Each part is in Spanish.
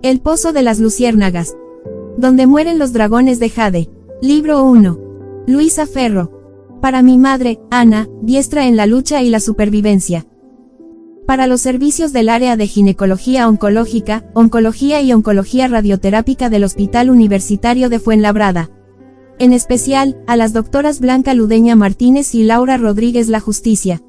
El pozo de las luciérnagas. Donde mueren los dragones de Jade. Libro 1. Luisa Ferro. Para mi madre, Ana, diestra en la lucha y la supervivencia. Para los servicios del área de ginecología oncológica, oncología y oncología radioterápica del Hospital Universitario de Fuenlabrada. En especial, a las doctoras Blanca Ludeña Martínez y Laura Rodríguez La Justicia.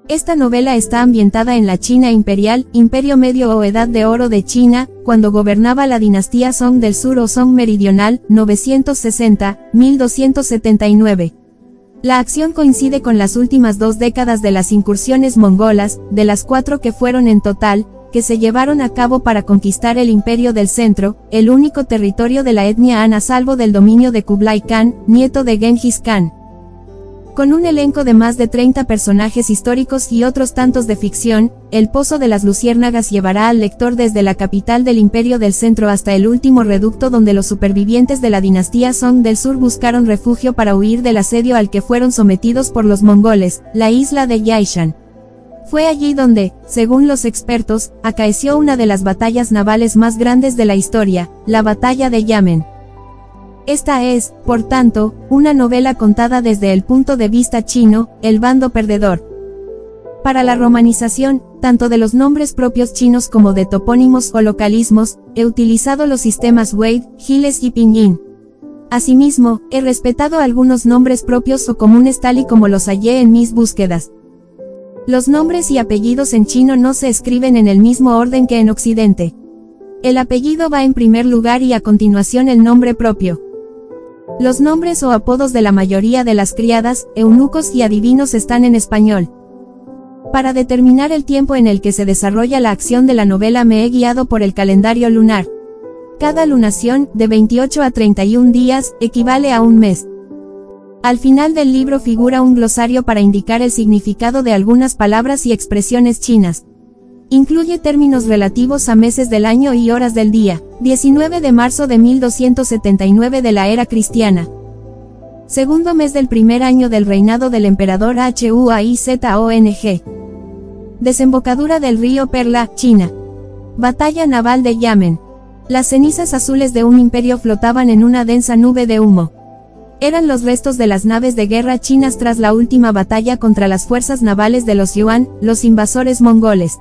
Esta novela está ambientada en la China imperial, Imperio Medio o Edad de Oro de China, cuando gobernaba la dinastía Song del Sur o Song Meridional, 960-1279. La acción coincide con las últimas 2 décadas de las incursiones mongolas, de las 4 que fueron en total, que se llevaron a cabo para conquistar el Imperio del Centro, el único territorio de la etnia Han a salvo del dominio de Kublai Khan, nieto de Genghis Khan. Con un elenco de más de 30 personajes históricos y otros tantos de ficción, El Pozo de las Luciérnagas llevará al lector desde la capital del Imperio del Centro hasta el último reducto donde los supervivientes de la dinastía Song del Sur buscaron refugio para huir del asedio al que fueron sometidos por los mongoles, la isla de Yaishan. Fue allí donde, según los expertos, acaeció una de las batallas navales más grandes de la historia, la Batalla de Yamen. Esta es, por tanto, una novela contada desde el punto de vista chino, el bando perdedor. Para la romanización, tanto de los nombres propios chinos como de topónimos o localismos, he utilizado los sistemas Wade, Giles y Pinyin. Asimismo, he respetado algunos nombres propios o comunes tal y como los hallé en mis búsquedas. Los nombres y apellidos en chino no se escriben en el mismo orden que en Occidente. El apellido va en primer lugar y a continuación el nombre propio. Los nombres o apodos de la mayoría de las criadas, eunucos y adivinos están en español. Para determinar el tiempo en el que se desarrolla la acción de la novela me he guiado por el calendario lunar. Cada lunación, de 28 a 31 días, equivale a un mes. Al final del libro figura un glosario para indicar el significado de algunas palabras y expresiones chinas. Incluye términos relativos a meses del año y horas del día. 19 de marzo de 1279 de la era cristiana. Segundo mes del primer año del reinado del emperador Huaizong. Desembocadura del río Perla, China. Batalla naval de Yamen. Las cenizas azules de un imperio flotaban en una densa nube de humo. Eran los restos de las naves de guerra chinas tras la última batalla contra las fuerzas navales de los Yuan, los invasores mongoles.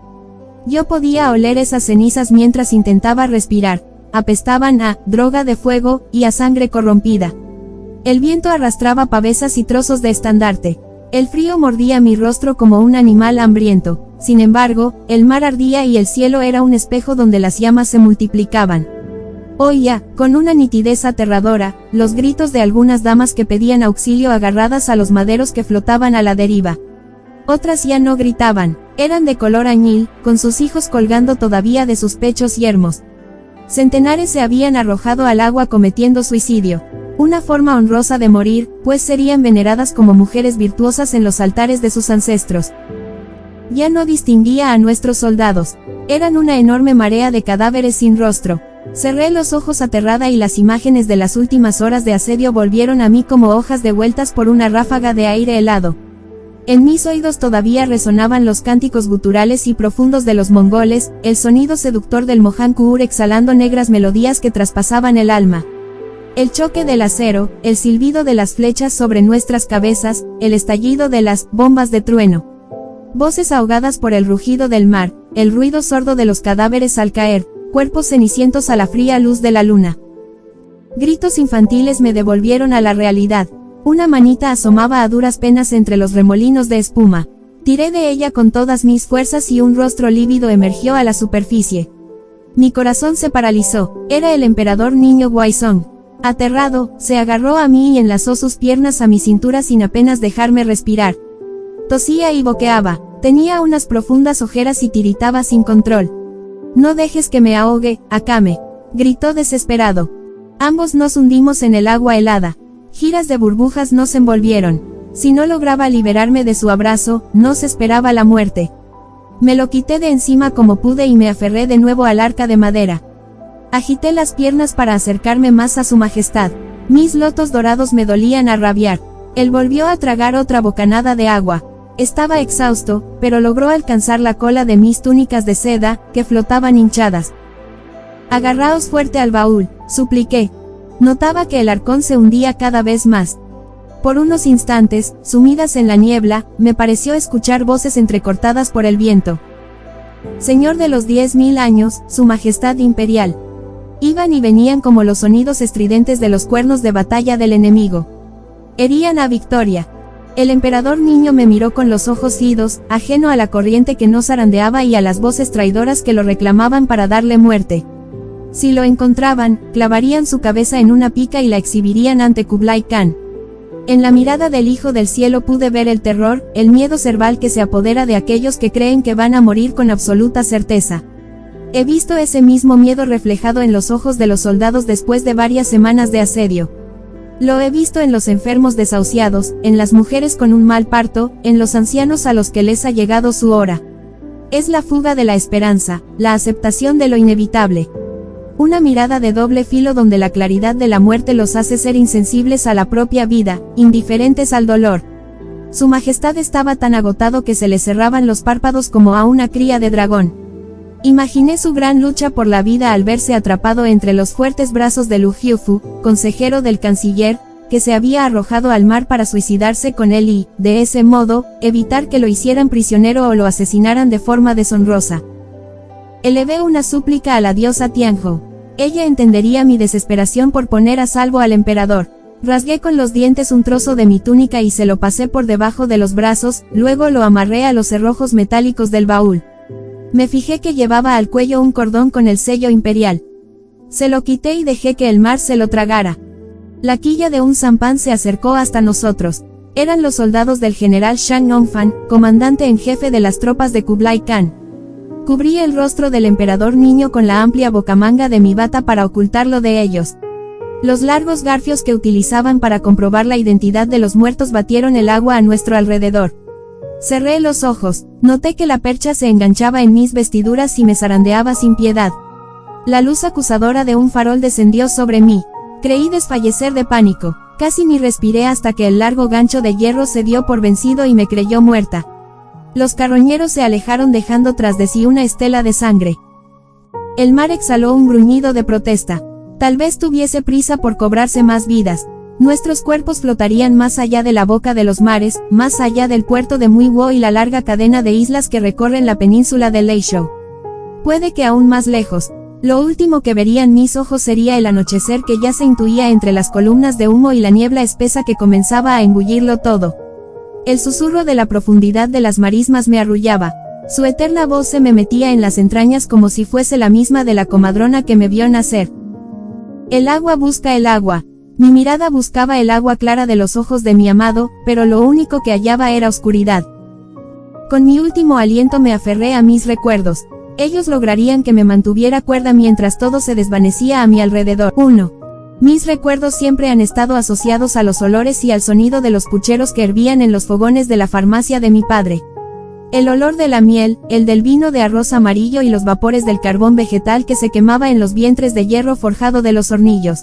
Yo podía oler esas cenizas mientras intentaba respirar. Apestaban a droga de fuego y a sangre corrompida. El viento arrastraba pavesas y trozos de estandarte. El frío mordía mi rostro como un animal hambriento. Sin embargo, el mar ardía y el cielo era un espejo donde las llamas se multiplicaban. Oía, con una nitidez aterradora, los gritos de algunas damas que pedían auxilio agarradas a los maderos que flotaban a la deriva. Otras ya no gritaban, eran de color añil, con sus hijos colgando todavía de sus pechos yermos. Centenares se habían arrojado al agua cometiendo suicidio. Una forma honrosa de morir, pues serían veneradas como mujeres virtuosas en los altares de sus ancestros. Ya no distinguía a nuestros soldados. Eran una enorme marea de cadáveres sin rostro. Cerré los ojos aterrada y las imágenes de las últimas horas de asedio volvieron a mí como hojas devueltas por una ráfaga de aire helado. En mis oídos todavía resonaban los cánticos guturales y profundos de los mongoles, el sonido seductor del Mohan Kuur exhalando negras melodías que traspasaban el alma. El choque del acero, el silbido de las flechas sobre nuestras cabezas, el estallido de las bombas de trueno. Voces ahogadas por el rugido del mar, el ruido sordo de los cadáveres al caer, cuerpos cenicientos a la fría luz de la luna. Gritos infantiles me devolvieron a la realidad. Una manita asomaba a duras penas entre los remolinos de espuma. Tiré de ella con todas mis fuerzas y un rostro lívido emergió a la superficie. Mi corazón se paralizó. Era el emperador niño Huaizong. Aterrado, se agarró a mí y enlazó sus piernas a mi cintura sin apenas dejarme respirar. Tosía y boqueaba. Tenía unas profundas ojeras y tiritaba sin control. «No dejes que me ahogue, Akame», gritó desesperado. Ambos nos hundimos en el agua helada. Giras de burbujas nos envolvieron. Si no lograba liberarme de su abrazo, nos esperaba la muerte. Me lo quité de encima como pude y me aferré de nuevo al arca de madera. Agité las piernas para acercarme más a su majestad. Mis lotos dorados me dolían a rabiar. Él volvió a tragar otra bocanada de agua. Estaba exhausto, pero logró alcanzar la cola de mis túnicas de seda, que flotaban hinchadas. Agarraos fuerte al baúl, supliqué. Notaba que el arcón se hundía cada vez más. Por unos instantes, sumidas en la niebla, me pareció escuchar voces entrecortadas por el viento. Señor de los 10.000 años, Su Majestad Imperial. Iban y venían como los sonidos estridentes de los cuernos de batalla del enemigo. Herían a Victoria. El emperador niño me miró con los ojos idos, ajeno a la corriente que no zarandeaba y a las voces traidoras que lo reclamaban para darle muerte. Si lo encontraban, clavarían su cabeza en una pica y la exhibirían ante Kublai Khan. En la mirada del Hijo del Cielo pude ver el terror, el miedo cerval que se apodera de aquellos que creen que van a morir con absoluta certeza. He visto ese mismo miedo reflejado en los ojos de los soldados después de varias semanas de asedio. Lo he visto en los enfermos desahuciados, en las mujeres con un mal parto, en los ancianos a los que les ha llegado su hora. Es la fuga de la esperanza, la aceptación de lo inevitable. Una mirada de doble filo donde la claridad de la muerte los hace ser insensibles a la propia vida, indiferentes al dolor. Su Majestad estaba tan agotado que se le cerraban los párpados como a una cría de dragón. Imaginé su gran lucha por la vida al verse atrapado entre los fuertes brazos de Lu Jiufu, consejero del canciller, que se había arrojado al mar para suicidarse con él y, de ese modo, evitar que lo hicieran prisionero o lo asesinaran de forma deshonrosa. Elevé una súplica a la diosa Tianhou. Ella entendería mi desesperación por poner a salvo al emperador. Rasgué con los dientes un trozo de mi túnica y se lo pasé por debajo de los brazos, luego lo amarré a los cerrojos metálicos del baúl. Me fijé que llevaba al cuello un cordón con el sello imperial. Se lo quité y dejé que el mar se lo tragara. La quilla de un sampan se acercó hasta nosotros. Eran los soldados del general Shang Nongfan, comandante en jefe de las tropas de Kublai Khan. Cubrí el rostro del emperador niño con la amplia bocamanga de mi bata para ocultarlo de ellos. Los largos garfios que utilizaban para comprobar la identidad de los muertos batieron el agua a nuestro alrededor. Cerré los ojos, noté que la percha se enganchaba en mis vestiduras y me zarandeaba sin piedad. La luz acusadora de un farol descendió sobre mí. Creí desfallecer de pánico, casi ni respiré hasta que el largo gancho de hierro se dio por vencido y me creyó muerta. Los carroñeros se alejaron dejando tras de sí una estela de sangre. El mar exhaló un gruñido de protesta. Tal vez tuviese prisa por cobrarse más vidas. Nuestros cuerpos flotarían más allá de la boca de los mares, más allá del puerto de Muiwo y la larga cadena de islas que recorren la península de Leishou. Puede que aún más lejos. Lo último que verían mis ojos sería el anochecer que ya se intuía entre las columnas de humo y la niebla espesa que comenzaba a engullirlo todo. El susurro de la profundidad de las marismas me arrullaba. Su eterna voz se me metía en las entrañas como si fuese la misma de la comadrona que me vio nacer. El agua busca el agua. Mi mirada buscaba el agua clara de los ojos de mi amado, pero lo único que hallaba era oscuridad. Con mi último aliento me aferré a mis recuerdos. Ellos lograrían que me mantuviera cuerda mientras todo se desvanecía a mi alrededor. 1. Mis recuerdos siempre han estado asociados a los olores y al sonido de los pucheros que hervían en los fogones de la farmacia de mi padre. El olor de la miel, el del vino de arroz amarillo y los vapores del carbón vegetal que se quemaba en los vientres de hierro forjado de los hornillos.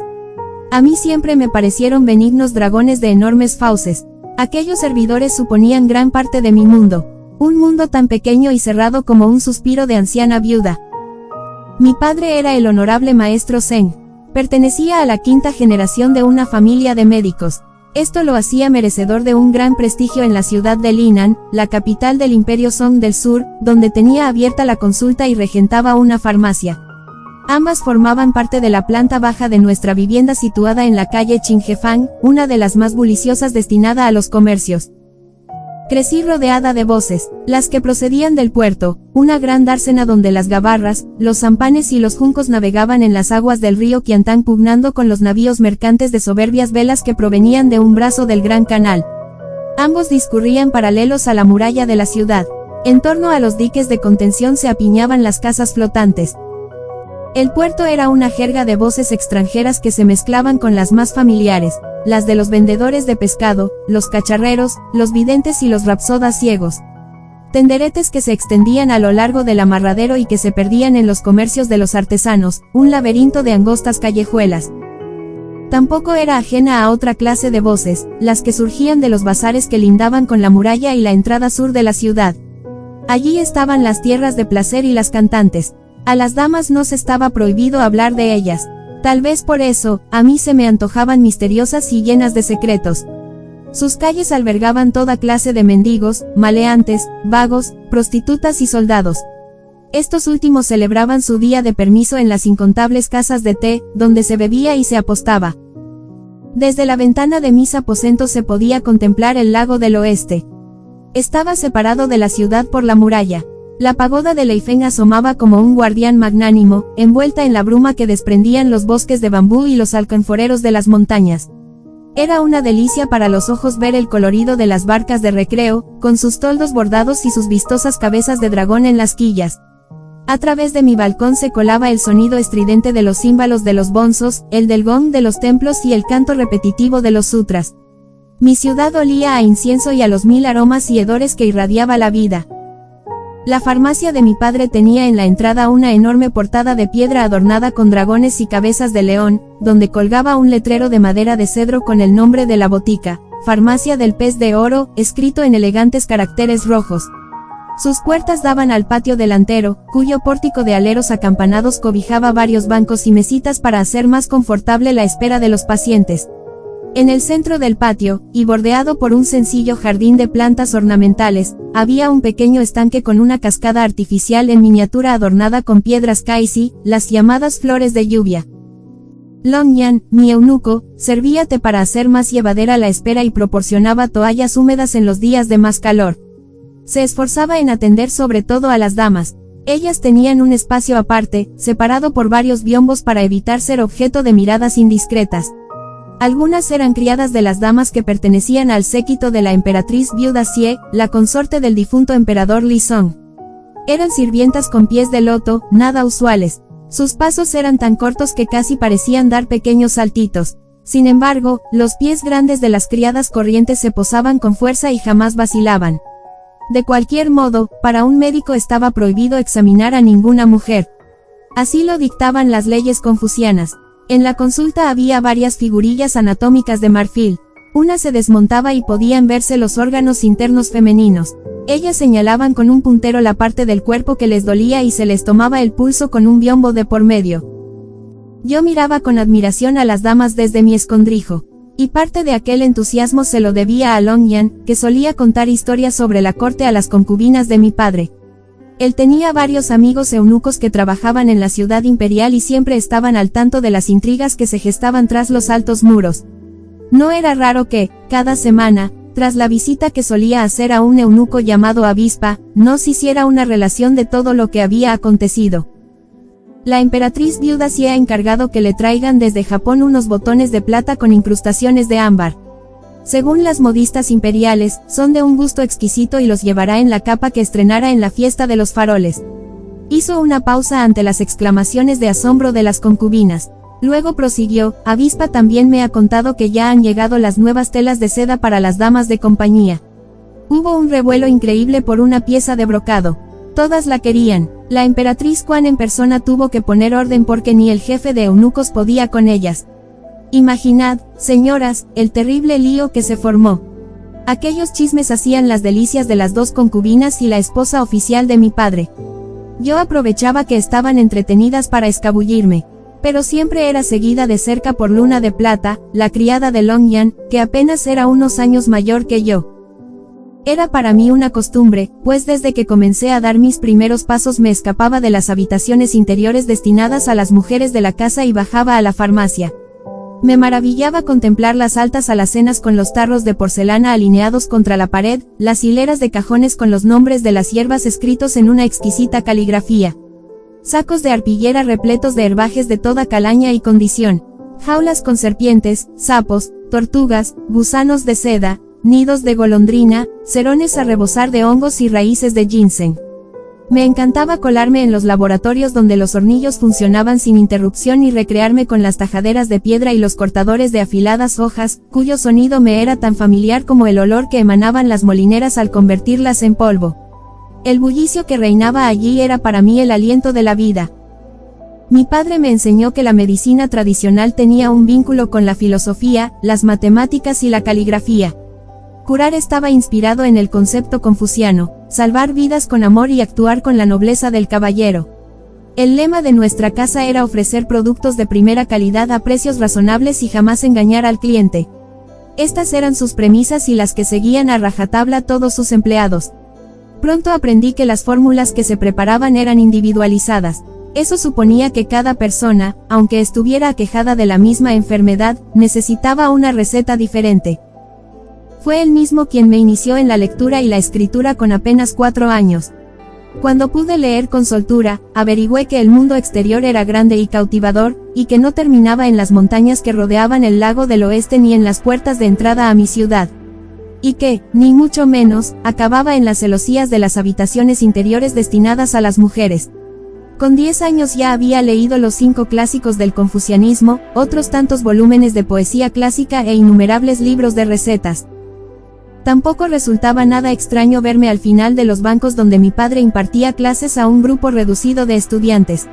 A mí siempre me parecieron benignos dragones de enormes fauces. Aquellos servidores suponían gran parte de mi mundo. Un mundo tan pequeño y cerrado como un suspiro de anciana viuda. Mi padre era el honorable maestro Zeng. Pertenecía a la quinta generación de una familia de médicos. Esto lo hacía merecedor de un gran prestigio en la ciudad de Linan, la capital del Imperio Song del Sur, donde tenía abierta la consulta y regentaba una farmacia. Ambas formaban parte de la planta baja de nuestra vivienda situada en la calle Qinghefang, una de las más buliciosas destinada a los comercios. Crecí rodeada de voces, las que procedían del puerto, una gran dársena donde las gabarras, los sampanes y los juncos navegaban en las aguas del río Qiantang pugnando con los navíos mercantes de soberbias velas que provenían de un brazo del Gran Canal. Ambos discurrían paralelos a la muralla de la ciudad. En torno a los diques de contención se apiñaban las casas flotantes. El puerto era una jerga de voces extranjeras que se mezclaban con las más familiares, las de los vendedores de pescado, los cacharreros, los videntes y los rapsodas ciegos. Tenderetes que se extendían a lo largo del amarradero y que se perdían en los comercios de los artesanos, un laberinto de angostas callejuelas. Tampoco era ajena a otra clase de voces, las que surgían de los bazares que lindaban con la muralla y la entrada sur de la ciudad. Allí estaban las tierras de placer y las cantantes. A las damas nos estaba prohibido hablar de ellas. Tal vez por eso, a mí se me antojaban misteriosas y llenas de secretos. Sus calles albergaban toda clase de mendigos, maleantes, vagos, prostitutas y soldados. Estos últimos celebraban su día de permiso en las incontables casas de té, donde se bebía y se apostaba. Desde la ventana de mis aposentos se podía contemplar el lago del oeste. Estaba separado de la ciudad por la muralla. La pagoda de Leifeng asomaba como un guardián magnánimo, envuelta en la bruma que desprendían los bosques de bambú y los alcanforeros de las montañas. Era una delicia para los ojos ver el colorido de las barcas de recreo, con sus toldos bordados y sus vistosas cabezas de dragón en las quillas. A través de mi balcón se colaba el sonido estridente de los címbalos de los bonzos, el del gong de los templos y el canto repetitivo de los sutras. Mi ciudad olía a incienso y a los 1000 aromas y hedores que irradiaba la vida. La farmacia de mi padre tenía en la entrada una enorme portada de piedra adornada con dragones y cabezas de león, donde colgaba un letrero de madera de cedro con el nombre de la botica, Farmacia del Pez de Oro, escrito en elegantes caracteres rojos. Sus puertas daban al patio delantero, cuyo pórtico de aleros acampanados cobijaba varios bancos y mesitas para hacer más confortable la espera de los pacientes. En el centro del patio, y bordeado por un sencillo jardín de plantas ornamentales, había un pequeño estanque con una cascada artificial en miniatura adornada con piedras kaisi, las llamadas flores de lluvia. Longyan, mi eunuco, servía té para hacer más llevadera la espera y proporcionaba toallas húmedas en los días de más calor. Se esforzaba en atender sobre todo a las damas. Ellas tenían un espacio aparte, separado por varios biombos para evitar ser objeto de miradas indiscretas. Algunas eran criadas de las damas que pertenecían al séquito de la emperatriz viuda Xie, la consorte del difunto emperador Li Song. Eran sirvientas con pies de loto, nada usuales. Sus pasos eran tan cortos que casi parecían dar pequeños saltitos. Sin embargo, los pies grandes de las criadas corrientes se posaban con fuerza y jamás vacilaban. De cualquier modo, para un médico estaba prohibido examinar a ninguna mujer. Así lo dictaban las leyes confucianas. En la consulta había varias figurillas anatómicas de marfil. Una se desmontaba y podían verse los órganos internos femeninos. Ellas señalaban con un puntero la parte del cuerpo que les dolía y se les tomaba el pulso con un biombo de por medio. Yo miraba con admiración a las damas desde mi escondrijo. Y parte de aquel entusiasmo se lo debía a Longyan, que solía contar historias sobre la corte a las concubinas de mi padre. Él tenía varios amigos eunucos que trabajaban en la ciudad imperial y siempre estaban al tanto de las intrigas que se gestaban tras los altos muros. No era raro que, cada semana, tras la visita que solía hacer a un eunuco llamado Avispa, nos hiciera una relación de todo lo que había acontecido. La emperatriz viuda se ha encargado que le traigan desde Japón unos botones de plata con incrustaciones de ámbar. Según las modistas imperiales, son de un gusto exquisito y los llevará en la capa que estrenara en la fiesta de los faroles. Hizo una pausa ante las exclamaciones de asombro de las concubinas. Luego prosiguió, Avispa también me ha contado que ya han llegado las nuevas telas de seda para las damas de compañía. Hubo un revuelo increíble por una pieza de brocado. Todas la querían. La emperatriz Quan en persona tuvo que poner orden porque ni el jefe de eunucos podía con ellas. Imaginad, señoras, el terrible lío que se formó. Aquellos chismes hacían las delicias de las dos concubinas y la esposa oficial de mi padre. Yo aprovechaba que estaban entretenidas para escabullirme, pero siempre era seguida de cerca por Luna de Plata, la criada de Longyan, que apenas era unos años mayor que yo. Era para mí una costumbre, pues desde que comencé a dar mis primeros pasos me escapaba de las habitaciones interiores destinadas a las mujeres de la casa y bajaba a la farmacia. Me maravillaba contemplar las altas alacenas con los tarros de porcelana alineados contra la pared, las hileras de cajones con los nombres de las hierbas escritos en una exquisita caligrafía. Sacos de arpillera repletos de herbajes de toda calaña y condición. Jaulas con serpientes, sapos, tortugas, gusanos de seda, nidos de golondrina, cerones a rebosar de hongos y raíces de ginseng. Me encantaba colarme en los laboratorios donde los hornillos funcionaban sin interrupción y recrearme con las tajaderas de piedra y los cortadores de afiladas hojas, cuyo sonido me era tan familiar como el olor que emanaban las molineras al convertirlas en polvo. El bullicio que reinaba allí era para mí el aliento de la vida. Mi padre me enseñó que la medicina tradicional tenía un vínculo con la filosofía, las matemáticas y la caligrafía. Curar estaba inspirado en el concepto confuciano, salvar vidas con amor y actuar con la nobleza del caballero. El lema de nuestra casa era ofrecer productos de primera calidad a precios razonables y jamás engañar al cliente. Estas eran sus premisas y las que seguían a rajatabla todos sus empleados. Pronto aprendí que las fórmulas que se preparaban eran individualizadas. Eso suponía que cada persona, aunque estuviera aquejada de la misma enfermedad, necesitaba una receta diferente. Fue él mismo quien me inició en la lectura y la escritura con apenas 4 años. Cuando pude leer con soltura, averigüé que el mundo exterior era grande y cautivador, y que no terminaba en las montañas que rodeaban el lago del oeste ni en las puertas de entrada a mi ciudad. Y que, ni mucho menos, acababa en las celosías de las habitaciones interiores destinadas a las mujeres. Con 10 años ya había leído los 5 clásicos del confucianismo, otros tantos volúmenes de poesía clásica e innumerables libros de recetas. Tampoco resultaba nada extraño verme al final de los bancos donde mi padre impartía clases a un grupo reducido de estudiantes.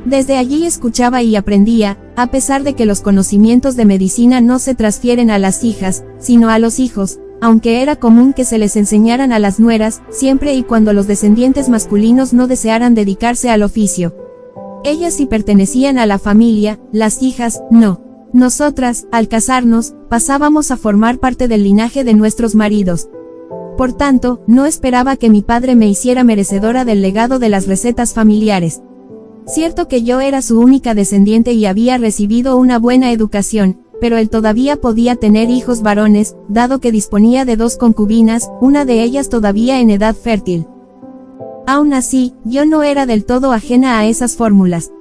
Desde allí escuchaba y aprendía, a pesar de que los conocimientos de medicina no se transfieren a las hijas, sino a los hijos, aunque era común que se les enseñaran a las nueras, siempre y cuando los descendientes masculinos no desearan dedicarse al oficio. Ellas sí pertenecían a la familia, las hijas, no. Nosotras, al casarnos, pasábamos a formar parte del linaje de nuestros maridos. Por tanto, no esperaba que mi padre me hiciera merecedora del legado de las recetas familiares. Cierto que yo era su única descendiente y había recibido una buena educación, pero él todavía podía tener hijos varones, dado que disponía de 2 concubinas, una de ellas todavía en edad fértil. Aún así, yo no era del todo ajena a esas fórmulas.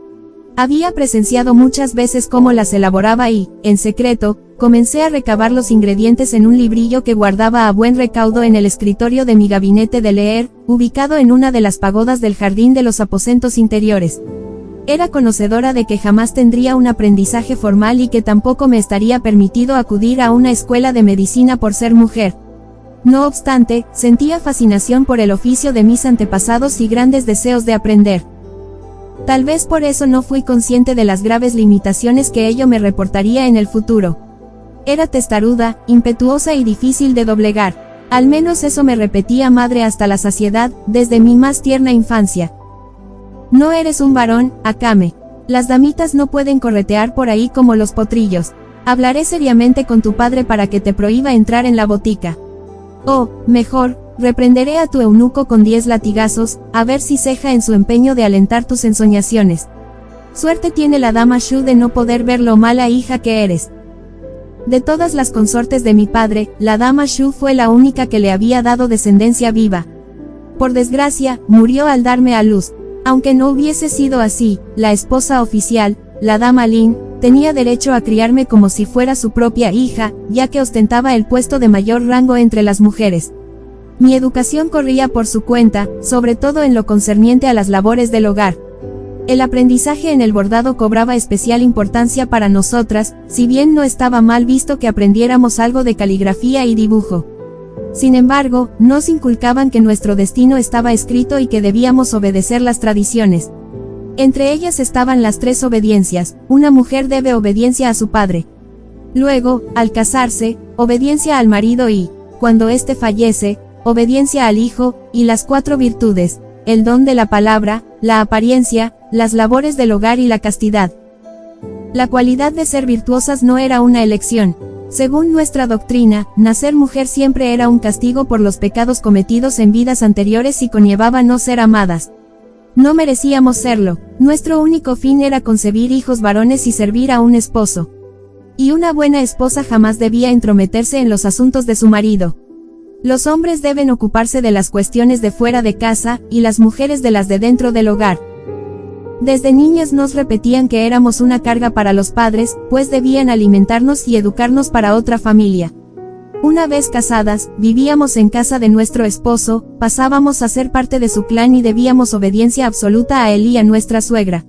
Había presenciado muchas veces cómo las elaboraba y, en secreto, comencé a recabar los ingredientes en un librillo que guardaba a buen recaudo en el escritorio de mi gabinete de leer, ubicado en una de las pagodas del jardín de los aposentos interiores. Era conocedora de que jamás tendría un aprendizaje formal y que tampoco me estaría permitido acudir a una escuela de medicina por ser mujer. No obstante, sentía fascinación por el oficio de mis antepasados y grandes deseos de aprender. Tal vez por eso no fui consciente de las graves limitaciones que ello me reportaría en el futuro. Era testaruda, impetuosa y difícil de doblegar. Al menos eso me repetía madre hasta la saciedad, desde mi más tierna infancia. No eres un varón, Akame. Las damitas no pueden corretear por ahí como los potrillos. Hablaré seriamente con tu padre para que te prohíba entrar en la botica. O, mejor, reprenderé a tu eunuco con 10 latigazos, a ver si ceja en su empeño de alentar tus ensoñaciones. Suerte tiene la dama Shu de no poder ver lo mala hija que eres. De todas las consortes de mi padre, la dama Shu fue la única que le había dado descendencia viva. Por desgracia, murió al darme a luz. Aunque no hubiese sido así, la esposa oficial, la dama Lin, tenía derecho a criarme como si fuera su propia hija, ya que ostentaba el puesto de mayor rango entre las mujeres. Mi educación corría por su cuenta, sobre todo en lo concerniente a las labores del hogar. El aprendizaje en el bordado cobraba especial importancia para nosotras, si bien no estaba mal visto que aprendiéramos algo de caligrafía y dibujo. Sin embargo, nos inculcaban que nuestro destino estaba escrito y que debíamos obedecer las tradiciones. Entre ellas estaban las 3 obediencias: una mujer debe obediencia a su padre. Luego, al casarse, obediencia al marido y, cuando éste fallece, obediencia al hijo, y las 4 virtudes: el don de la palabra, la apariencia, las labores del hogar y la castidad. La cualidad de ser virtuosas no era una elección. Según nuestra doctrina, nacer mujer siempre era un castigo por los pecados cometidos en vidas anteriores y conllevaba no ser amadas. No merecíamos serlo. Nuestro único fin era concebir hijos varones y servir a un esposo. Y una buena esposa jamás debía entrometerse en los asuntos de su marido. Los hombres deben ocuparse de las cuestiones de fuera de casa, y las mujeres de las de dentro del hogar. Desde niñas nos repetían que éramos una carga para los padres, pues debían alimentarnos y educarnos para otra familia. Una vez casadas, vivíamos en casa de nuestro esposo, pasábamos a ser parte de su clan y debíamos obediencia absoluta a él y a nuestra suegra.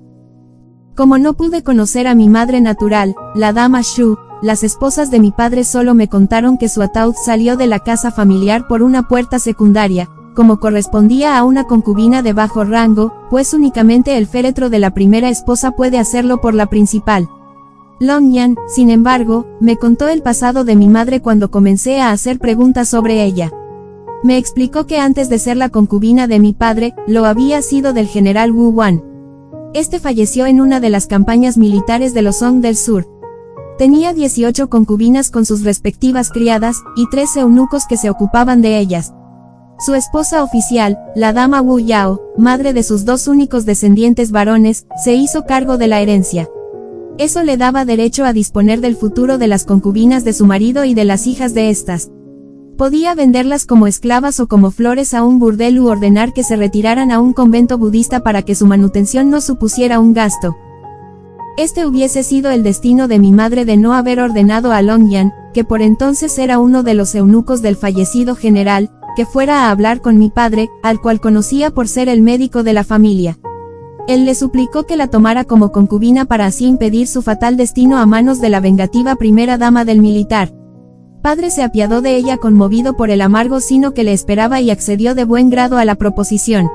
Como no pude conocer a mi madre natural, la dama Shu, las esposas de mi padre solo me contaron que su ataúd salió de la casa familiar por una puerta secundaria, como correspondía a una concubina de bajo rango, pues únicamente el féretro de la primera esposa puede hacerlo por la principal. Longyan, sin embargo, me contó el pasado de mi madre cuando comencé a hacer preguntas sobre ella. Me explicó que antes de ser la concubina de mi padre, lo había sido del general Wu Wan. Este falleció en una de las campañas militares de los Song del Sur. Tenía 18 concubinas con sus respectivas criadas, y 3 eunucos que se ocupaban de ellas. Su esposa oficial, la dama Wu Yao, madre de sus 2 únicos descendientes varones, se hizo cargo de la herencia. Eso le daba derecho a disponer del futuro de las concubinas de su marido y de las hijas de estas. Podía venderlas como esclavas o como flores a un burdel u ordenar que se retiraran a un convento budista para que su manutención no supusiera un gasto. Este hubiese sido el destino de mi madre de no haber ordenado a Longyan, que por entonces era uno de los eunucos del fallecido general, que fuera a hablar con mi padre, al cual conocía por ser el médico de la familia. Él le suplicó que la tomara como concubina para así impedir su fatal destino a manos de la vengativa primera dama del militar. Padre se apiadó de ella conmovido por el amargo sino que le esperaba y accedió de buen grado a la proposición.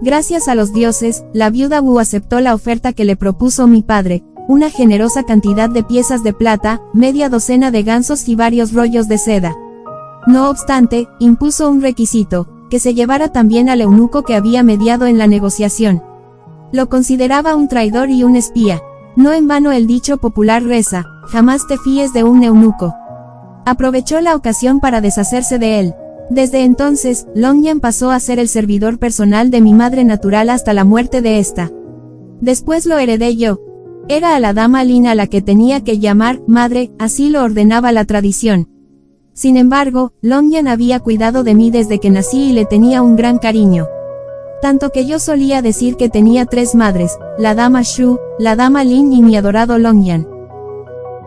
Gracias a los dioses, la viuda Wu aceptó la oferta que le propuso mi padre, una generosa cantidad de piezas de plata, media docena de gansos y varios rollos de seda. No obstante, impuso un requisito, que se llevara también al eunuco que había mediado en la negociación. Lo consideraba un traidor y un espía. No en vano el dicho popular reza, jamás te fíes de un eunuco. Aprovechó la ocasión para deshacerse de él. Desde entonces, Longyan pasó a ser el servidor personal de mi madre natural hasta la muerte de esta. Después lo heredé yo. Era a la dama Lin a la que tenía que llamar madre, así lo ordenaba la tradición. Sin embargo, Longyan había cuidado de mí desde que nací y le tenía un gran cariño. Tanto que yo solía decir que tenía 3 madres, la dama Shu, la dama Lin y mi adorado Longyan.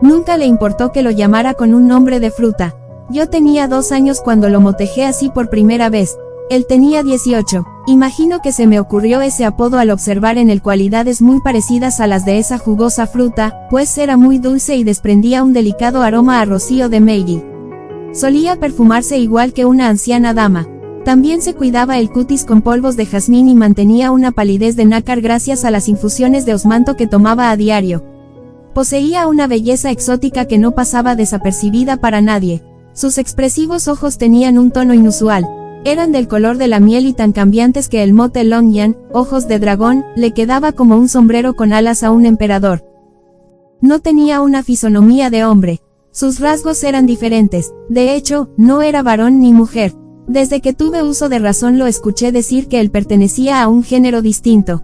Nunca le importó que lo llamara con un nombre de fruta. Yo tenía 2 años cuando lo motejé así por primera vez. Él tenía 18. Imagino que se me ocurrió ese apodo al observar en él cualidades muy parecidas a las de esa jugosa fruta, pues era muy dulce y desprendía un delicado aroma a rocío de Meiji. Solía perfumarse igual que una anciana dama. También se cuidaba el cutis con polvos de jazmín y mantenía una palidez de nácar gracias a las infusiones de osmanto que tomaba a diario. Poseía una belleza exótica que no pasaba desapercibida para nadie. Sus expresivos ojos tenían un tono inusual. Eran del color de la miel y tan cambiantes que el mote Longyan, ojos de dragón, le quedaba como un sombrero con alas a un emperador. No tenía una fisonomía de hombre. Sus rasgos eran diferentes. De hecho, no era varón ni mujer. Desde que tuve uso de razón lo escuché decir que él pertenecía a un género distinto.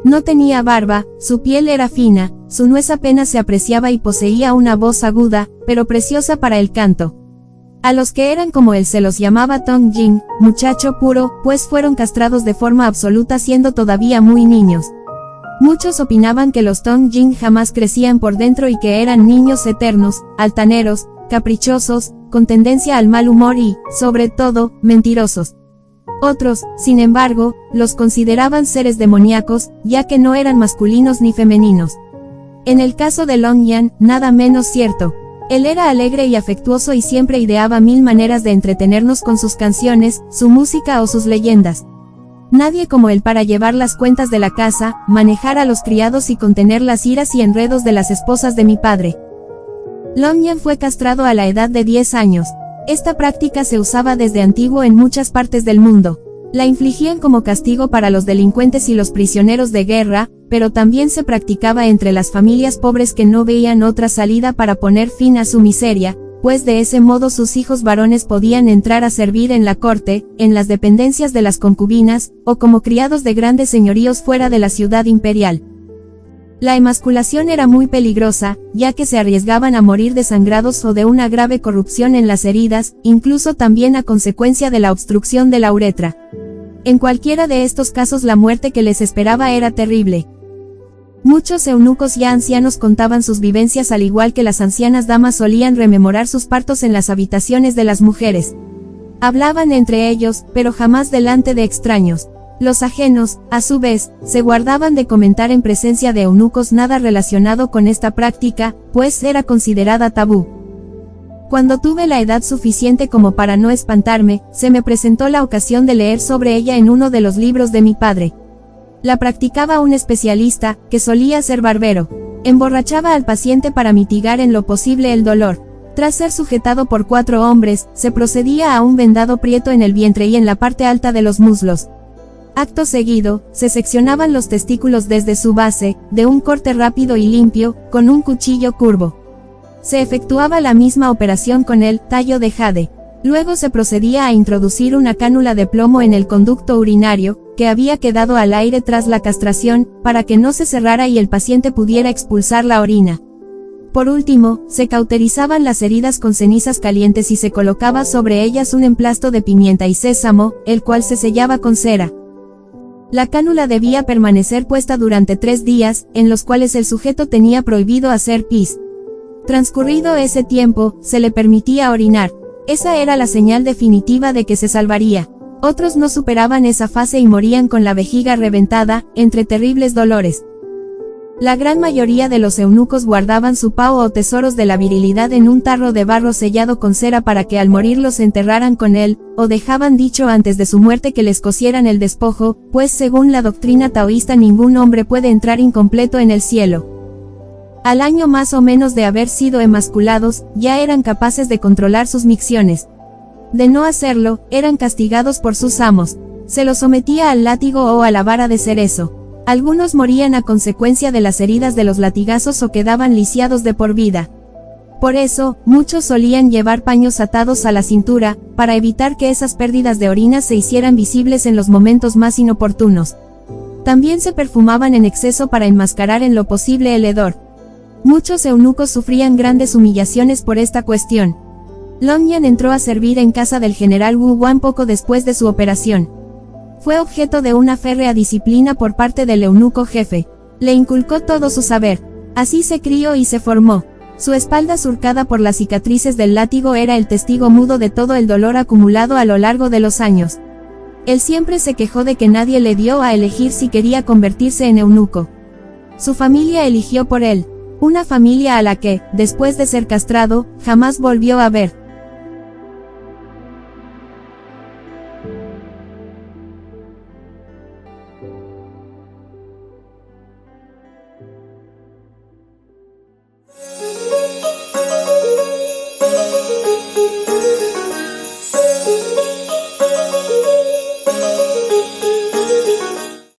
No tenía barba, su piel era fina, su nuez apenas se apreciaba y poseía una voz aguda, pero preciosa para el canto. A los que eran como él se los llamaba Tong Jing, muchacho puro, pues fueron castrados de forma absoluta siendo todavía muy niños. Muchos opinaban que los Tong Jing jamás crecían por dentro y que eran niños eternos, altaneros, caprichosos, con tendencia al mal humor y, sobre todo, mentirosos. Otros, sin embargo, los consideraban seres demoníacos, ya que no eran masculinos ni femeninos. En el caso de Longyan, nada menos cierto. Él era alegre y afectuoso y siempre ideaba 1000 maneras de entretenernos con sus canciones, su música o sus leyendas. Nadie como él para llevar las cuentas de la casa, manejar a los criados y contener las iras y enredos de las esposas de mi padre. Longyan fue castrado a la edad de 10 años. Esta práctica se usaba desde antiguo en muchas partes del mundo. La infligían como castigo para los delincuentes y los prisioneros de guerra, pero también se practicaba entre las familias pobres que no veían otra salida para poner fin a su miseria, pues de ese modo sus hijos varones podían entrar a servir en la corte, en las dependencias de las concubinas, o como criados de grandes señoríos fuera de la ciudad imperial. La emasculación era muy peligrosa, ya que se arriesgaban a morir desangrados o de una grave corrupción en las heridas, incluso también a consecuencia de la obstrucción de la uretra. En cualquiera de estos casos la muerte que les esperaba era terrible. Muchos eunucos ya ancianos contaban sus vivencias al igual que las ancianas damas solían rememorar sus partos en las habitaciones de las mujeres. Hablaban entre ellos, pero jamás delante de extraños. Los ajenos, a su vez, se guardaban de comentar en presencia de eunucos nada relacionado con esta práctica, pues era considerada tabú. Cuando tuve la edad suficiente como para no espantarme, se me presentó la ocasión de leer sobre ella en uno de los libros de mi padre. La practicaba un especialista, que solía ser barbero. Emborrachaba al paciente para mitigar en lo posible el dolor. Tras ser sujetado por 4 hombres, se procedía a un vendado prieto en el vientre y en la parte alta de los muslos. Acto seguido, se seccionaban los testículos desde su base, de un corte rápido y limpio, con un cuchillo curvo. Se efectuaba la misma operación con el tallo de jade. Luego se procedía a introducir una cánula de plomo en el conducto urinario, que había quedado al aire tras la castración, para que no se cerrara y el paciente pudiera expulsar la orina. Por último, se cauterizaban las heridas con cenizas calientes y se colocaba sobre ellas un emplasto de pimienta y sésamo, el cual se sellaba con cera. La cánula debía permanecer puesta durante 3 días, en los cuales el sujeto tenía prohibido hacer pis. Transcurrido ese tiempo, se le permitía orinar. Esa era la señal definitiva de que se salvaría. Otros no superaban esa fase y morían con la vejiga reventada, entre terribles dolores. La gran mayoría de los eunucos guardaban su pao o tesoros de la virilidad en un tarro de barro sellado con cera para que al morir los enterraran con él, o dejaban dicho antes de su muerte que les cosieran el despojo, pues según la doctrina taoísta ningún hombre puede entrar incompleto en el cielo. Al año más o menos de haber sido emasculados, ya eran capaces de controlar sus micciones. De no hacerlo, eran castigados por sus amos. Se los sometía al látigo o a la vara de cerezo. Algunos morían a consecuencia de las heridas de los latigazos o quedaban lisiados de por vida. Por eso, muchos solían llevar paños atados a la cintura, para evitar que esas pérdidas de orina se hicieran visibles en los momentos más inoportunos. También se perfumaban en exceso para enmascarar en lo posible el hedor. Muchos eunucos sufrían grandes humillaciones por esta cuestión. Longyan entró a servir en casa del general Wu Wan poco después de su operación. Fue objeto de una férrea disciplina por parte del eunuco jefe. Le inculcó todo su saber. Así se crió y se formó. Su espalda surcada por las cicatrices del látigo era el testigo mudo de todo el dolor acumulado a lo largo de los años. Él siempre se quejó de que nadie le dio a elegir si quería convertirse en eunuco. Su familia eligió por él. Una familia a la que, después de ser castrado, jamás volvió a ver.